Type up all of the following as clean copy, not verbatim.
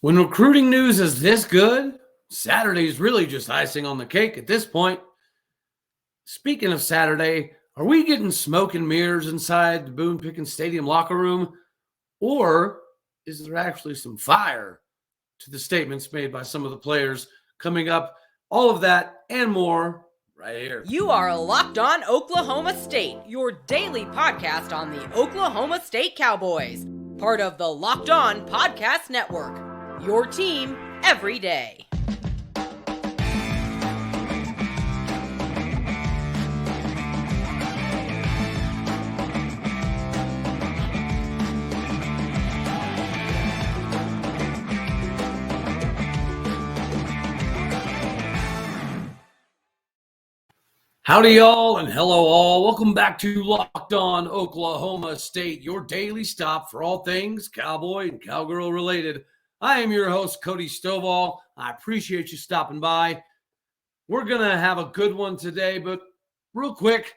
When recruiting news is this good, Saturday's really just icing on the cake at this point. Speaking of Saturday, are we getting smoke and mirrors inside the Boone Pickens Stadium locker room? Or is there actually some fire to the statements made by some of the players coming up? All of that and more right here. You are Locked On Oklahoma State, your daily podcast on the Oklahoma State Cowboys. Part of the Locked On Podcast Network. Your team every day. Howdy, y'all, and hello, all. Welcome back to Locked On Oklahoma State, your daily stop for all things Cowboy and Cowgirl related. I am your host, Cody Stovall. I appreciate you stopping by. We're going to have a good one today, but real quick,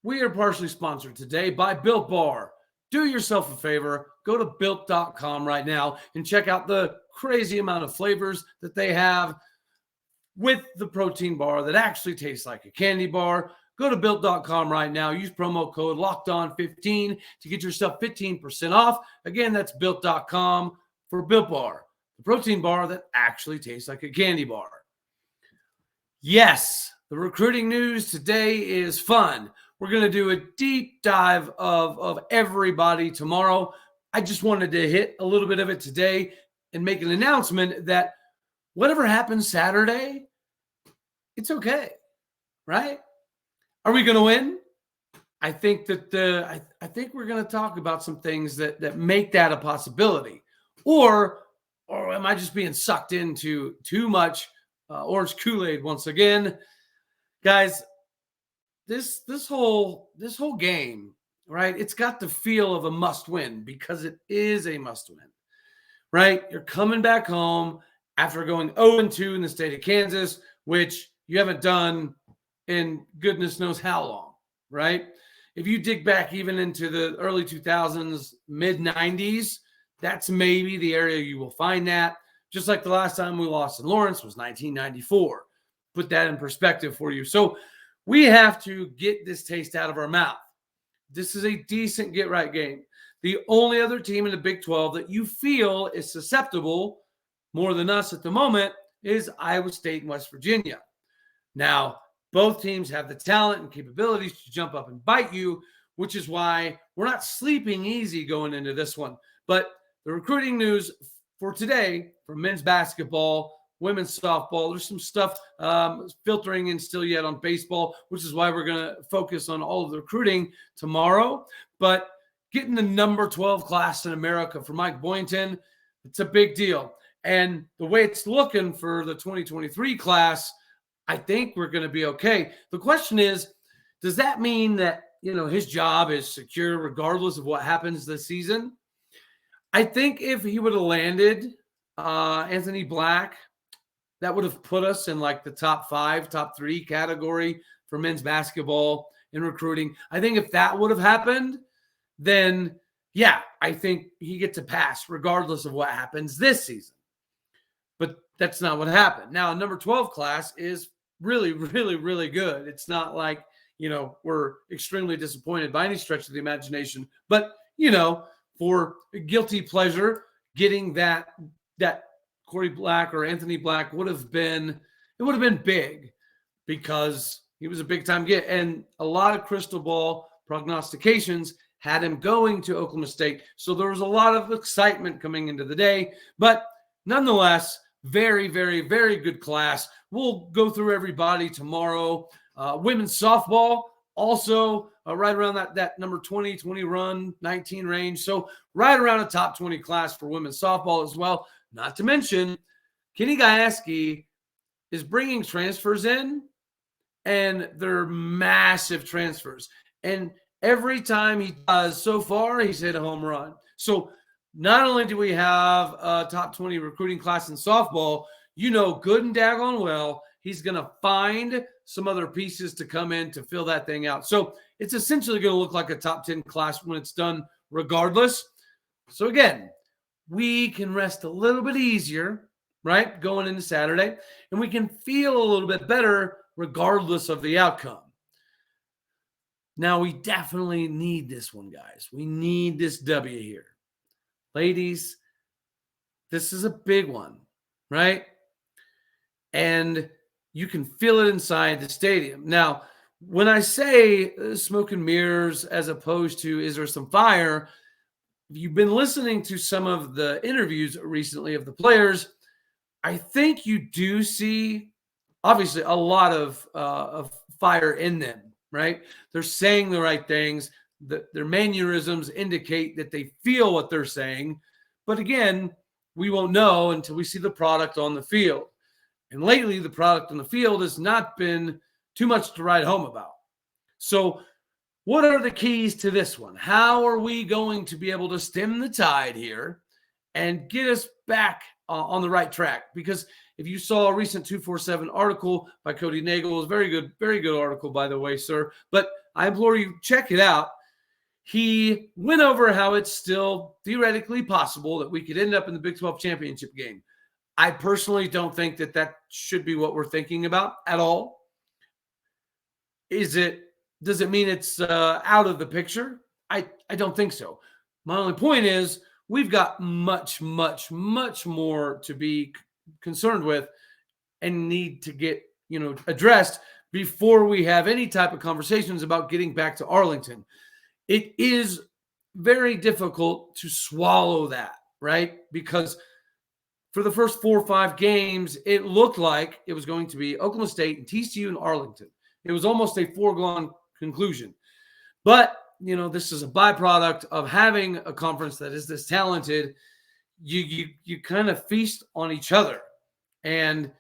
we are partially sponsored today by Built Bar. Do yourself a favor, go to Built.com right now and check out the crazy amount of flavors that they have with the protein bar that actually tastes like a candy bar. Go to Built.com right now. Use promo code LOCKEDON15 to get yourself 15% off. Again, that's Built.com for Built Bar, the protein bar that actually tastes like a candy bar. Yes, the recruiting news today is fun. We're going to do a deep dive of everybody tomorrow. I just wanted to hit a little bit of it today and make an announcement that whatever happens Saturday, it's okay, right? Are we going to win? I think that I think we're going to talk about some things that make that a possibility. Or am I just being sucked into too much orange Kool-Aid once again? Guys, this whole game, right? It's got the feel of a must-win because it is a must-win, right? You're coming back home after going 0-2 in the state of Kansas, which you haven't done in goodness knows how long, right? If you dig back even into the early 2000s, mid-90s, that's maybe the area you will find that. Just like the last time we lost in Lawrence was 1994. Put that in perspective for you. So we have to get this taste out of our mouth. This is a decent get-right game. The only other team in the Big 12 that you feel is susceptible more than us at the moment is Iowa State and West Virginia. Now, both teams have the talent and capabilities to jump up and bite you, which is why we're not sleeping easy going into this one. But the recruiting news for today for men's basketball, women's softball, there's some stuff filtering in still yet on baseball, which is why we're going to focus on all of the recruiting tomorrow. But getting the number 12 class in America for Mike Boynton, it's a big deal. And the way it's looking for the 2023 class, I think we're going to be okay. The question is, does that mean that, his job is secure regardless of what happens this season? I think if he would have landed Anthony Black, that would have put us in like the top 5, top 3 category for men's basketball in recruiting. I think if that would have happened, then, yeah, I think he gets a pass regardless of what happens this season. But that's not what happened. Now, number 12 class is really, really, really good. It's not like, we're extremely disappointed by any stretch of the imagination. But, for guilty pleasure, getting that Corey Black or Anthony Black would have been big because he was a big-time get. And a lot of crystal ball prognostications had him going to Oklahoma State. So there was a lot of excitement coming into the day. But nonetheless, very, very, very good class. We'll go through everybody tomorrow. Women's softball also right around that number 20 run, 19 range. So right around a top 20 class for women's softball as well. Not to mention, Kenny Gajewski is bringing transfers in, and they're massive transfers. And every time he does so far, he's hit a home run. So not only do we have a top 20 recruiting class in softball, good and daggone well, he's going to find some other pieces to come in to fill that thing out. So it's essentially going to look like a top 10 class when it's done regardless. So again, we can rest a little bit easier, right, going into Saturday, and we can feel a little bit better regardless of the outcome. Now, we definitely need this one, guys. We need this W here. Ladies, this is a big one, right? And you can feel it inside the stadium. Now, when I say smoke and mirrors as opposed to is there some fire, if you've been listening to some of the interviews recently of the players, I think you do see, obviously, a lot of fire in them, right? They're saying the right things. Their mannerisms indicate that they feel what they're saying. But again, we won't know until we see the product on the field. And lately, the product on the field has not been too much to write home about. So what are the keys to this one? How are we going to be able to stem the tide here and get us back on the right track? Because if you saw a recent 247 article by Cody Nagel, it was very good article, by the way, sir. But I implore you, check it out. He went over how it's still theoretically possible that we could end up in the Big 12 championship game. I personally don't think that should be what we're thinking about at all. Does it mean it's out of the picture? I don't think so. My only point is we've got much, much, much more to be concerned with and need to get, addressed before we have any type of conversations about getting back to Arlington. It is very difficult to swallow that, right? Because for the first 4 or 5 games, it looked like it was going to be Oklahoma State and TCU and Arlington. It was almost a foregone conclusion. But, this is a byproduct of having a conference that is this talented. You kind of feast on each other. And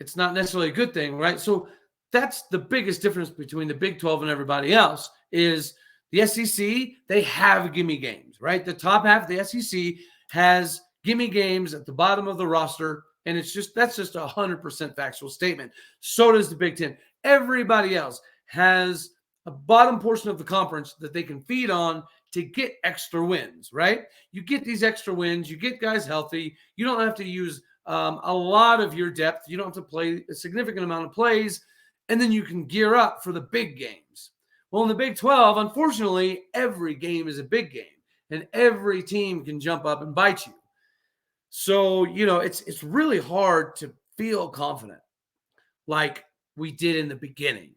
it's not necessarily a good thing, right? So that's the biggest difference between the Big 12 and everybody else is the SEC, they have gimme games, right? The top half of the SEC has gimme games at the bottom of the roster, and that's just 100% factual statement. So does the Big Ten. Everybody else has a bottom portion of the conference that they can feed on to get extra wins, right? You get these extra wins, you get guys healthy, you don't have to use a lot of your depth, you don't have to play a significant amount of plays, and then you can gear up for the big games. Well, in the Big 12, unfortunately, every game is a big game, and every team can jump up and bite you. So, it's really hard to feel confident like we did in the beginning.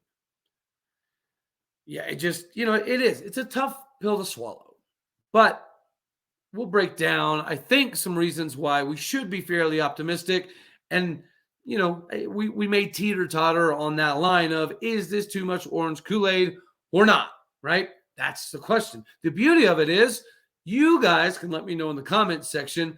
Yeah, it is. It's a tough pill to swallow. But we'll break down, I think, some reasons why we should be fairly optimistic. And, we may teeter-totter on that line of, is this too much orange Kool-Aid or not, right? That's the question. The beauty of it is you guys can let me know in the comments section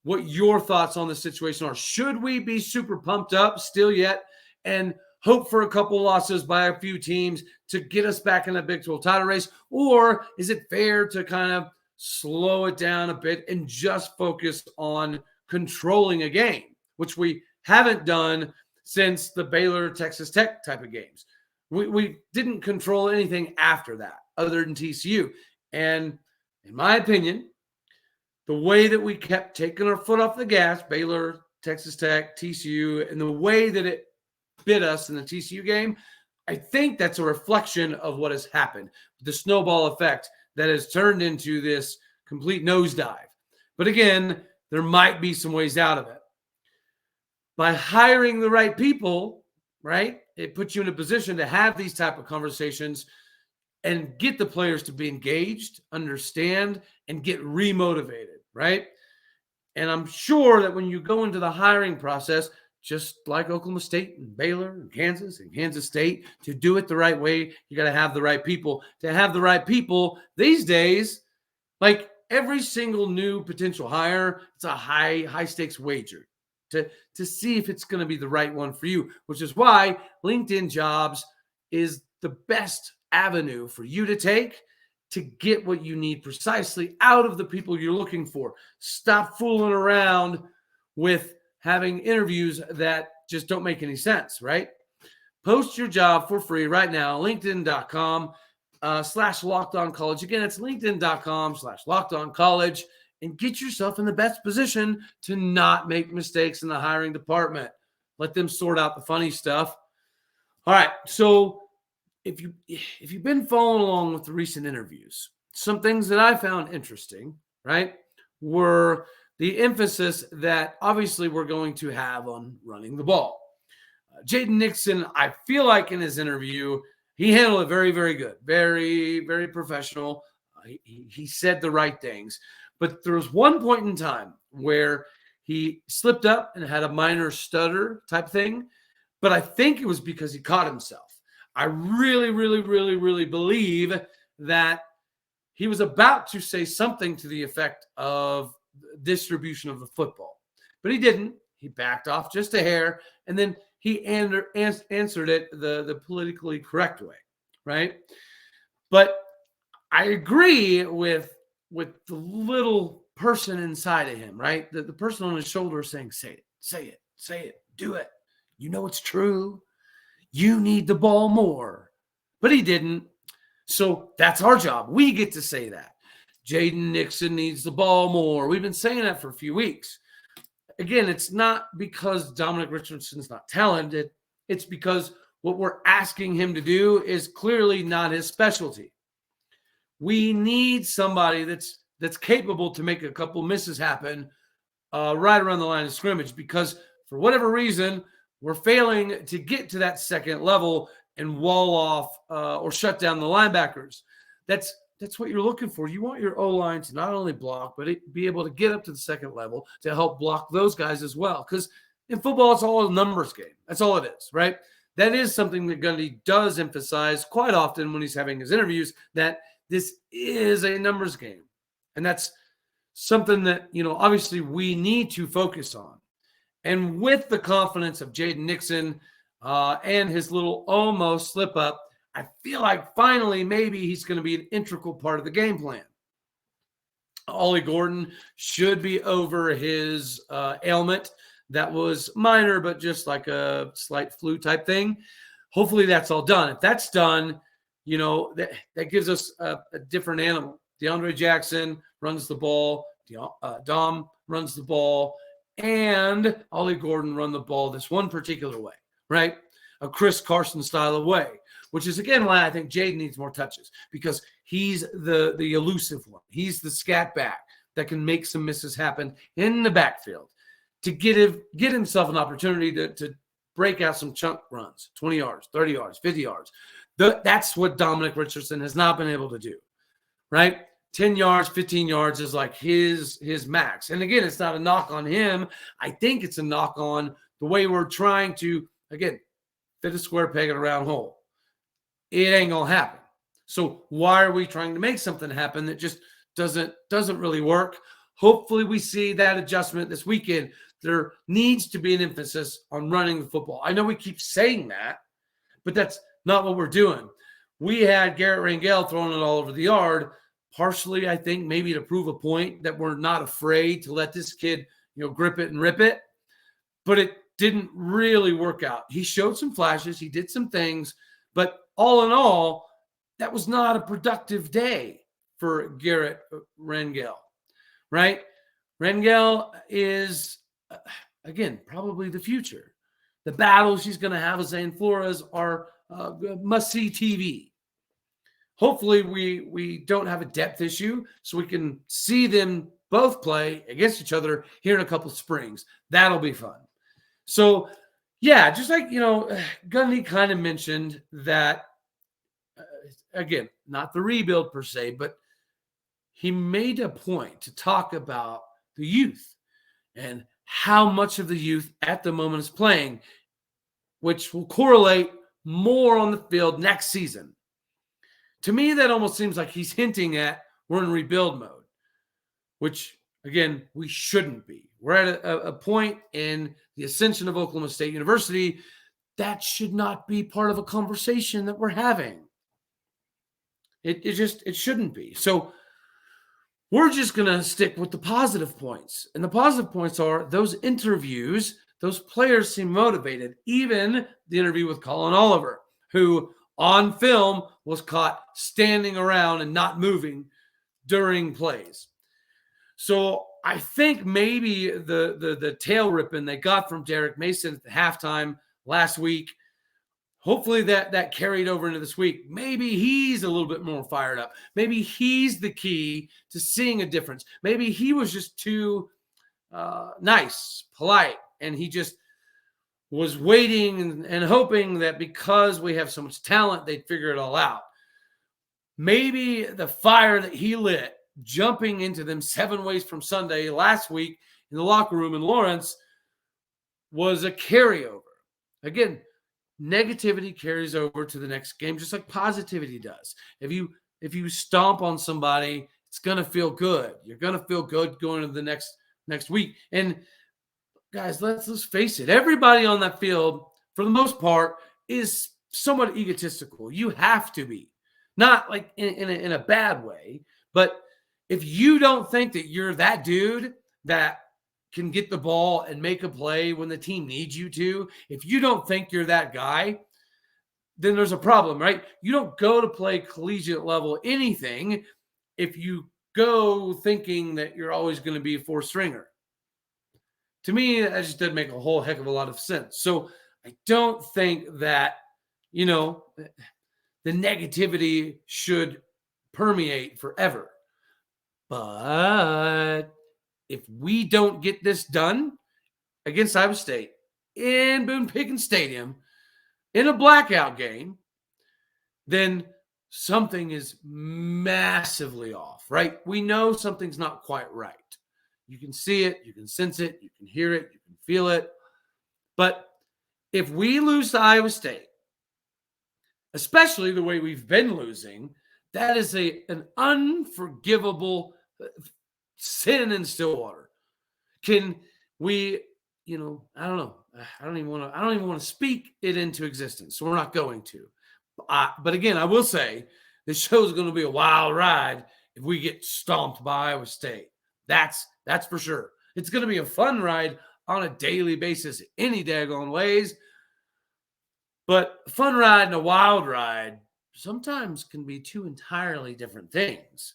what your thoughts on the situation are. Should we be super pumped up still yet and hope for a couple losses by a few teams to get us back in the Big 12 title race? Or is it fair to kind of slow it down a bit and just focus on controlling a game, which we haven't done since the Baylor-Texas Tech type of games? We didn't control anything after that other than TCU. And in my opinion, the way that we kept taking our foot off the gas, Baylor, Texas Tech, TCU, and the way that it bit us in the TCU game, I think that's a reflection of what has happened. The snowball effect that has turned into this complete nosedive. But again, there might be some ways out of it. By hiring the right people, right, it puts you in a position to have these type of conversations and get the players to be engaged, understand, and get remotivated, right? And I'm sure that when you go into the hiring process, just like Oklahoma State and Baylor and Kansas State, to do it the right way, you got to have the right people. To have the right people these days, like every single new potential hire, it's a high stakes wager to see if it's going to be the right one for you, which is why LinkedIn Jobs is the best avenue for you to take to get what you need precisely out of the people you're looking for. Stop fooling around with having interviews that just don't make any sense, right? Post your job for free right now, linkedin.com/LockedOnCollege. Again, it's linkedin.com/LockedOnCollege. and get yourself in the best position to not make mistakes in the hiring department. Let them sort out the funny stuff. All right, so if you've been following along with the recent interviews, some things that I found interesting, right, were the emphasis that obviously we're going to have on running the ball. Jaden Nixon, I feel like in his interview, he handled it very, very good, very, very professional. He said the right things. But there was one point in time where he slipped up and had a minor stutter type thing. But I think it was because he caught himself. I really, really, really, really believe that he was about to say something to the effect of distribution of the football. But he didn't. He backed off just a hair, and then he answered it the politically correct way, right? But I agree with the little person inside of him, right? The person on his shoulder saying, say it, do it. You know it's true. You need the ball more. But he didn't. So that's our job. We get to say that. Jaden Nixon needs the ball more. We've been saying that for a few weeks. Again, it's not because Dominic Richardson's not talented. It's because what we're asking him to do is clearly not his specialty. We need somebody that's capable to make a couple misses happen right around the line of scrimmage, because for whatever reason, we're failing to get to that second level and wall off or shut down the linebackers. That's what you're looking for. You want your O-line to not only block, but be able to get up to the second level to help block those guys as well. Because in football, it's all a numbers game. That's all it is, right? That is something that Gundy does emphasize quite often when he's having his interviews, that this is a numbers game. And that's something that, obviously we need to focus on. And with the confidence of Jaden Nixon and his little almost slip up, I feel like finally maybe he's going to be an integral part of the game plan. Ollie Gordon should be over his ailment. That was minor, but just like a slight flu type thing. Hopefully that's all done. If that's done, that gives us a different animal. DeAndre Jackson runs the ball. Dom runs the ball. And Ollie Gordon run the ball this one particular way, right? A Chris Carson style of way, which is, again, why I think Jaden needs more touches, because he's the elusive one. He's the scat back that can make some misses happen in the backfield to get himself an opportunity to break out some chunk runs, 20 yards, 30 yards, 50 yards. That's what Dominic Richardson has not been able to do, right? 10 yards, 15 yards is like his max. And again, it's not a knock on him. I think it's a knock on the way we're trying to, again, fit a square peg in a round hole. It ain't going to happen. So why are we trying to make something happen that just doesn't really work? Hopefully we see that adjustment this weekend. There needs to be an emphasis on running the football. I know we keep saying that, but that's not what we're doing. We had Garrett Rangel throwing it all over the yard, partially, I think, maybe to prove a point that we're not afraid to let this kid, grip it and rip it. But it didn't really work out. He showed some flashes. He did some things. But all in all, that was not a productive day for Garrett Rangel, right? Rangel is, again, probably the future. The battles she's going to have with Zane Flores are must-see TV. Hopefully we don't have a depth issue, so we can see them both play against each other here in a couple of springs. That'll be fun. So, yeah, just like, Gundy kind of mentioned that, again, not the rebuild per se, but he made a point to talk about the youth and how much of the youth at the moment is playing, which will correlate more on the field next season. To me, that almost seems like he's hinting at we're in rebuild mode, which, again, we shouldn't be. We're at a point in the ascension of Oklahoma State University that should not be part of a conversation that we're having. It shouldn't be. So we're just going to stick with the positive points. And the positive points are those interviews, those players seem motivated. Even the interview with Colin Oliver, who on film was caught standing around and not moving during plays. So I think maybe the tail ripping they got from Derek Mason at the halftime last week, hopefully that carried over into this week. Maybe he's a little bit more fired up. Maybe he's the key to seeing a difference. Maybe he was just too nice, polite, and he just was waiting and hoping that because we have so much talent, they'd figure it all out. Maybe the fire that he lit jumping into them 7 ways from Sunday last week in the locker room in Lawrence was a carryover. Again, negativity carries over to the next game, just like positivity does. If you stomp on somebody, it's going to feel good. You're going to feel good going to the next week. And guys, let's face it. Everybody on that field, for the most part, is somewhat egotistical. You have to be. Not like in a bad way, but if you don't think that you're that dude that can get the ball and make a play when the team needs you to, if you don't think you're that guy, then there's a problem, right? You don't go to play collegiate level anything if you go thinking that you're always going to be a 4-stringer. To me, that just doesn't make a whole heck of a lot of sense. So I don't think that, the negativity should permeate forever. But if we don't get this done against Iowa State in Boone Pickens Stadium in a blackout game, then something is massively off, right? We know something's not quite right. You can see it, you can sense it, you can hear it, you can feel it. But if we lose to Iowa State, especially the way we've been losing, that is an unforgivable sin in Stillwater. Can we, I don't know. I don't even want to speak it into existence. So we're not going to. But again, I will say this show is going to be a wild ride if we get stomped by Iowa State. That's for sure. It's going to be a fun ride on a daily basis, any daggone ways. But a fun ride and a wild ride sometimes can be two entirely different things.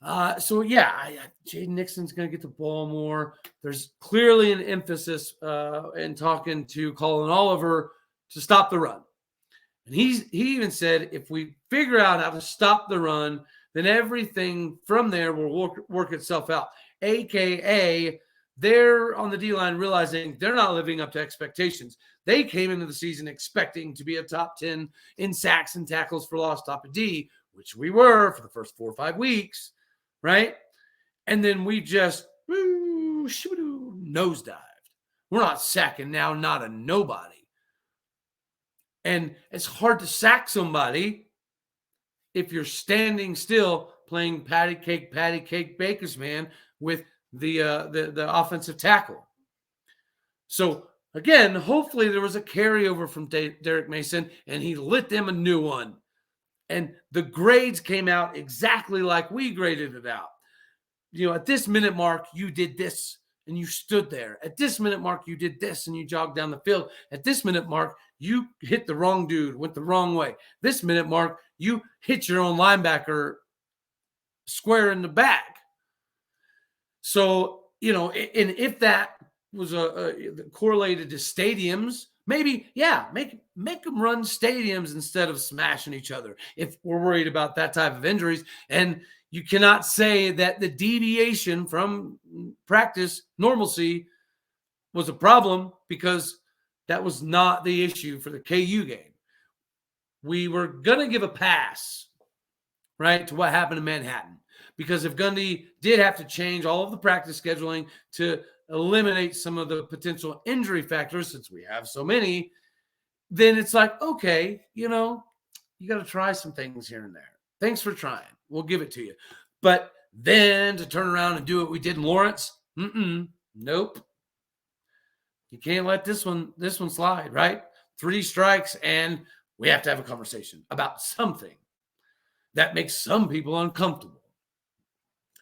Jaden Nixon's going to get the ball more. There's clearly an emphasis in talking to Colin Oliver to stop the run. And he even said, if we figure out how to stop the run, then everything from there will work itself out. AKA, they're on the D-line realizing they're not living up to expectations. They came into the season expecting to be a top 10 in sacks and tackles for loss top of D, which we were for the first 4 or 5 weeks, right? And then we just nosedived. We're not sacking now, not a nobody. And it's hard to sack somebody if you're standing still playing patty cake baker's man with the offensive tackle. So again, hopefully there was a carryover from Derek Mason and he lit them a new one. And the grades came out exactly like we graded it out. At this minute mark, you did this and you stood there. At this minute mark, you did this and you jogged down the field. At this minute mark, you hit the wrong dude, went the wrong way. This minute mark, you hit your own linebacker square in the back. So, and if that was correlated to stadiums, maybe, make them run stadiums instead of smashing each other if we're worried about that type of injuries. And you cannot say that the deviation from practice normalcy was a problem because that was not the issue for the KU game. We were going to give a pass, right, to what happened in Manhattan. Because if Gundy did have to change all of the practice scheduling to eliminate some of the potential injury factors, since we have so many, then it's like, okay, you got to try some things here and there. Thanks for trying. We'll give it to you. But then to turn around and do what we did in Lawrence, nope. You can't let this one slide, right? 3 strikes, and we have to have a conversation about something that makes some people uncomfortable.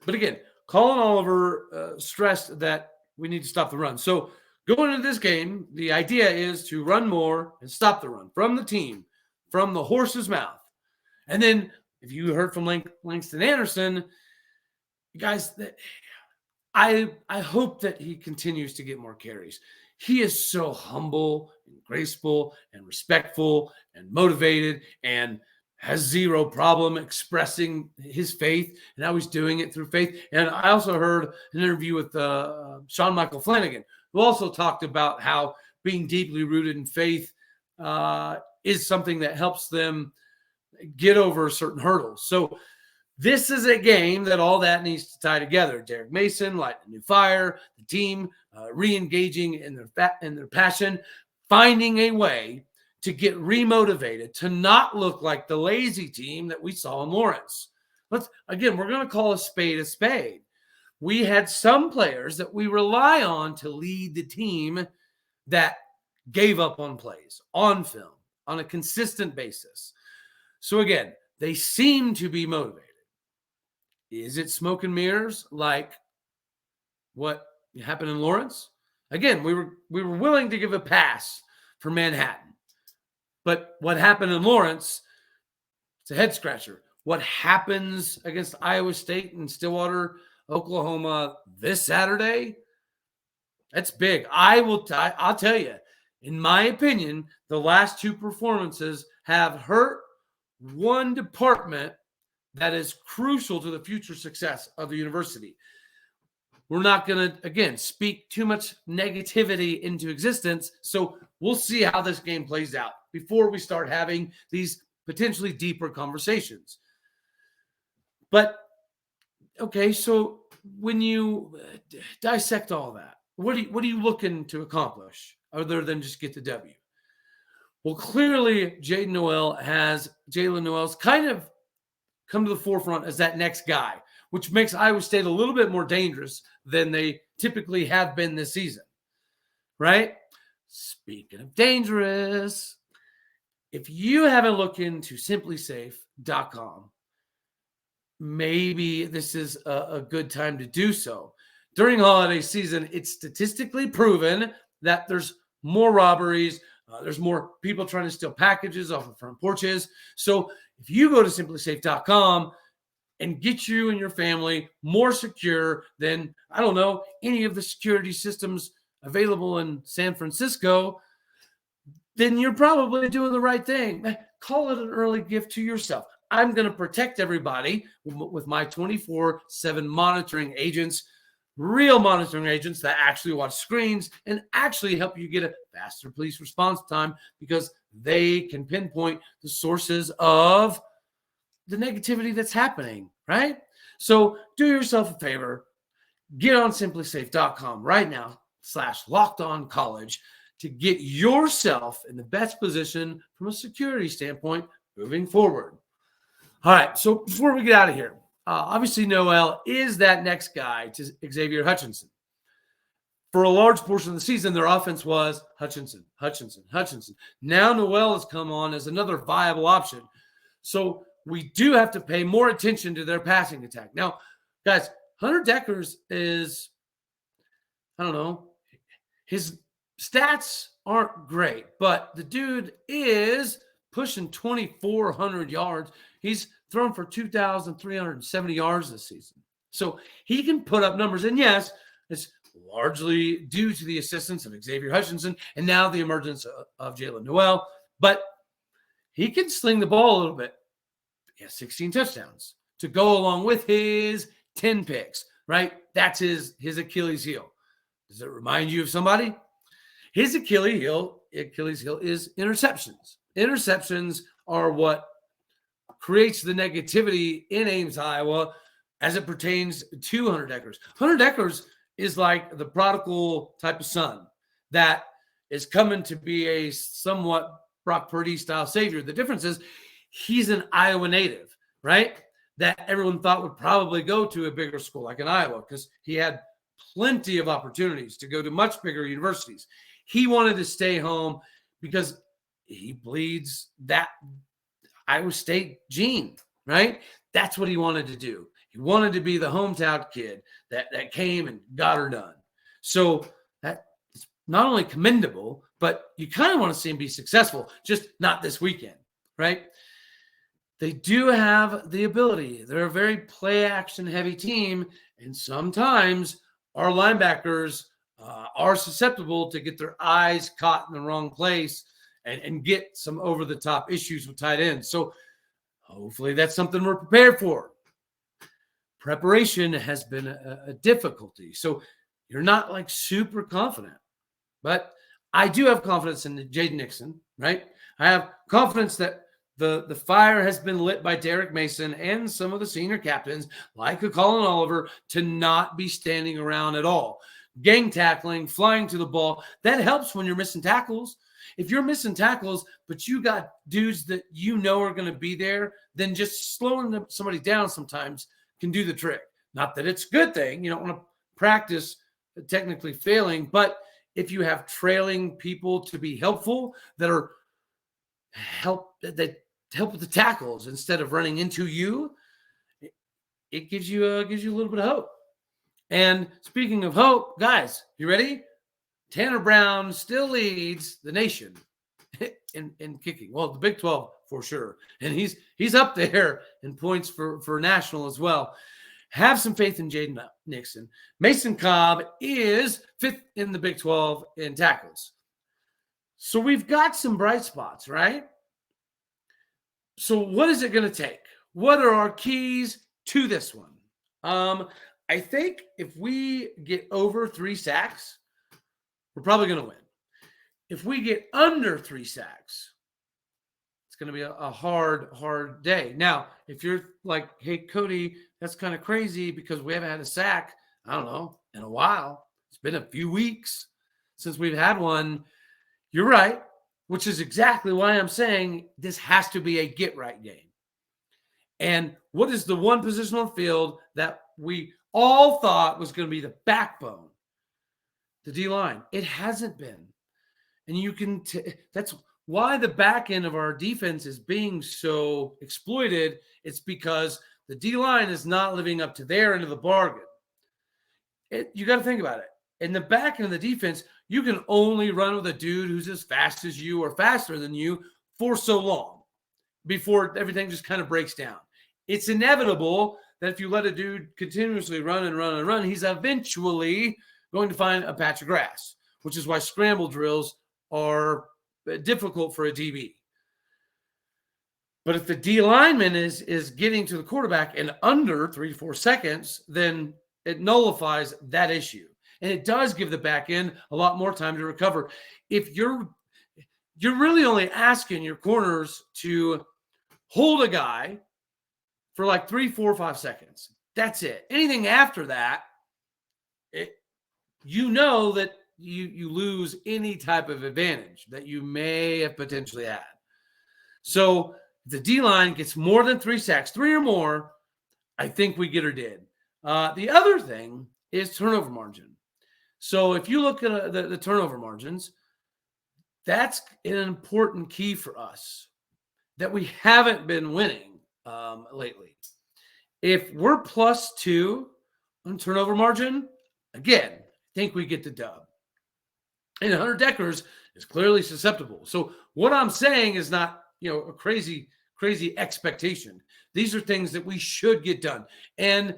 But again, Colin Oliver stressed that we need to stop the run. So going into this game, the idea is to run more and stop the run from the team, from the horse's mouth. And then if you heard from Langston Anderson, guys, I hope that he continues to get more carries. He is so humble and graceful and respectful and motivated and has zero problem expressing his faith and how he's doing it through faith. And I also heard an interview with Sean Michael Flanagan, who also talked about how being deeply rooted in faith is something that helps them get over certain hurdles. So this is a game that all that needs to tie together. Derek Mason lighting a new fire, the team re-engaging in their passion, finding a way to get remotivated, to not look like the lazy team that we saw in Lawrence. We're going to call a spade a spade. We had some players that we rely on to lead the team that gave up on plays, on film, on a consistent basis. So again, they seem to be motivated. Is it smoke and mirrors like what happened in Lawrence? Again, we were willing to give a pass for Manhattan. But what happened in Lawrence, it's a head scratcher. What happens against Iowa State and Stillwater, Oklahoma this Saturday, that's big. I'll tell you, in my opinion, the last two performances have hurt one department that is crucial to the future success of the university. We're not going to, again, speak too much negativity into existence. So we'll see how this game plays out before we start having these potentially deeper conversations. But, okay, so when you dissect all that, what are you looking to accomplish other than just get the W? Well, clearly Jalen Noel's kind of come to the forefront as that next guy, which makes Iowa State a little bit more dangerous than they typically have been this season, right? Speaking of dangerous, if you haven't looked into SimpliSafe.com, maybe this is a good time to do so. During holiday season, it's statistically proven that there's more robberies, there's more people trying to steal packages off of front porches. So if you go to SimpliSafe.com and get you and your family more secure than, I don't know, any of the security systems available in San Francisco, then you're probably doing the right thing. Call it an early gift to yourself. I'm going to protect everybody with my 24/7 monitoring agents, real monitoring agents that actually watch screens and actually help you get a faster police response time because they can pinpoint the sources of the negativity that's happening, right? So do yourself a favor, get on SimpliSafe.com right now /LockedOnCollege to get yourself in the best position from a security standpoint moving forward. All right, so before we get out of here, obviously Noel is that next guy to Xavier Hutchinson. For a large portion of the season, their offense was Hutchinson. Now Noel has come on as another viable option. So we do have to pay more attention to their passing attack. Now, guys, Hunter Dekkers is, I don't know, his stats aren't great, but the dude is pushing 2,400 yards. He's thrown for 2,370 yards this season. So he can put up numbers. And yes, it's largely due to the assistance of Xavier Hutchinson and now the emergence of Jalen Noel. But he can sling the ball a little bit. He has 16 touchdowns to go along with his 10 picks, right? That's his Achilles heel. Does it remind you of somebody? His Achilles heel is interceptions. Interceptions are what creates the negativity in Ames, Iowa, as it pertains to Hunter Dekkers. Hunter Dekkers is like the prodigal type of son that is coming to be a somewhat Brock Purdy-style savior. The difference is he's an Iowa native, right? That everyone thought would probably go to a bigger school like in Iowa because he had plenty of opportunities to go to much bigger universities. He wanted to stay home because he bleeds that Iowa State gene, right? That's what he wanted to do. He wanted to be the hometown kid that came and got her done. So that is not only commendable, but you kind of want to see him be successful, just not this weekend, right? They do have the ability. They're a very play-action heavy team, and sometimes our linebackers are susceptible to get their eyes caught in the wrong place and get some over-the-top issues with tight ends. So hopefully that's something we're prepared for. Preparation has been a difficulty. So you're not like super confident. But I do have confidence in Jaden Nixon, right? I have confidence that the fire has been lit by Derek Mason and some of the senior captains, like a Colin Oliver, to not be standing around at all. Gang tackling, flying to the ball, that helps when you're missing tackles. If you're missing tackles, but you got dudes that you know are going to be there, then just slowing somebody down sometimes can do the trick. Not that it's a good thing. You don't want to practice technically failing, but if you have trailing people to be helpful that help with the tackles instead of running into you, it gives you a little bit of hope. And speaking of hope, guys, you ready? Tanner Brown still leads the nation in kicking. Well, the Big 12 for sure. And he's up there in points for national as well. Have some faith in Jaden Nixon. Mason Cobb is 5th in the Big 12 in tackles. So we've got some bright spots, right? So what is it going to take? What are our keys to this one? I think if we get over 3 sacks, we're probably going to win. If we get under 3 sacks, it's going to be a hard day. Now, if you're like, hey, Cody, that's kind of crazy because we haven't had a sack, I don't know, in a while. It's been a few weeks since we've had one. You're right, which is exactly why I'm saying this has to be a get-right game. And what is the one position on the field that we all thought was going to be the backbone? The D-line. It hasn't been. And you can that's why the back end of our defense is being so exploited. It's because the D-line is not living up to their end of the bargain. You got to think about it. In the back end of the defense, you can only run with a dude who's as fast as you or faster than you for so long before everything just kind of breaks down. It's inevitable that if you let a dude continuously run and run and run, he's eventually going to find a patch of grass, which is why scramble drills are difficult for a DB. But if the D lineman is getting to the quarterback in under 3 to 4 seconds, then it nullifies that issue. And it does give the back end a lot more time to recover. If you're really only asking your corners to hold a guy for like 3, 4, 5 seconds. That's it. Anything after that, you know that you lose any type of advantage that you may have potentially had. So if the D-line gets more than 3 sacks, 3 or more, I think we get her did. The other thing is turnover margin. So if you look at the turnover margins, that's an important key for us that we haven't been winning lately. If we're +2 on turnover margin, again, I think we get the dub. And Hunter Deckers is clearly susceptible. So what I'm saying is not, a crazy expectation. These are things that we should get done. And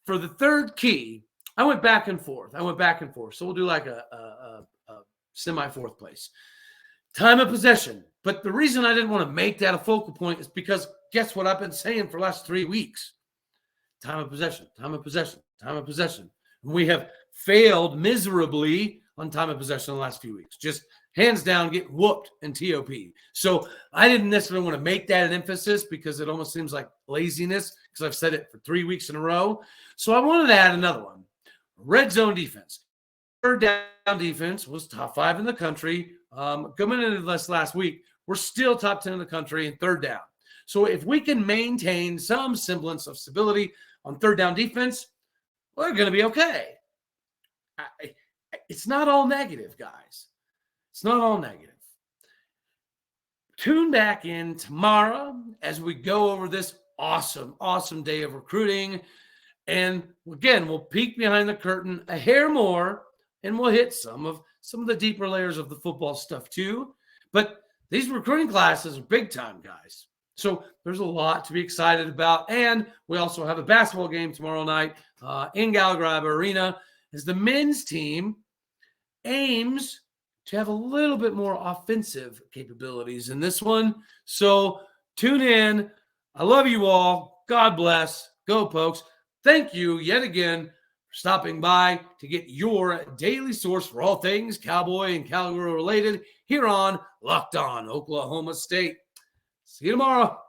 for the third key, I went back and forth. So we'll do like a semi-fourth place. Time of possession. But the reason I didn't want to make that a focal point is because guess what I've been saying for the last 3 weeks? Time of possession. And we have failed miserably on time of possession in the last few weeks. Just hands down get whooped in TOP. So I didn't necessarily want to make that an emphasis because it almost seems like laziness because I've said it for 3 weeks in a row. So I wanted to add another one. Red zone defense. Third down defense was top 5 in the country. Coming into this last week, we're still top 10 in the country in third down. So if we can maintain some semblance of stability on third down defense, we're going to be okay. It's not all negative, guys. It's not all negative. Tune back in tomorrow as we go over this awesome day of recruiting. And again, we'll peek behind the curtain a hair more, and we'll hit some of the deeper layers of the football stuff too. But these recruiting classes are big time, guys. So there's a lot to be excited about. And we also have a basketball game tomorrow night in Gallagher-Iba Arena. as the men's team aims to have a little bit more offensive capabilities in this one. So tune in. I love you all. God bless. Go Pokes. Thank you yet again for stopping by to get your daily source for all things Cowboy and Cowgirl related here on Locked On Oklahoma State. See you tomorrow.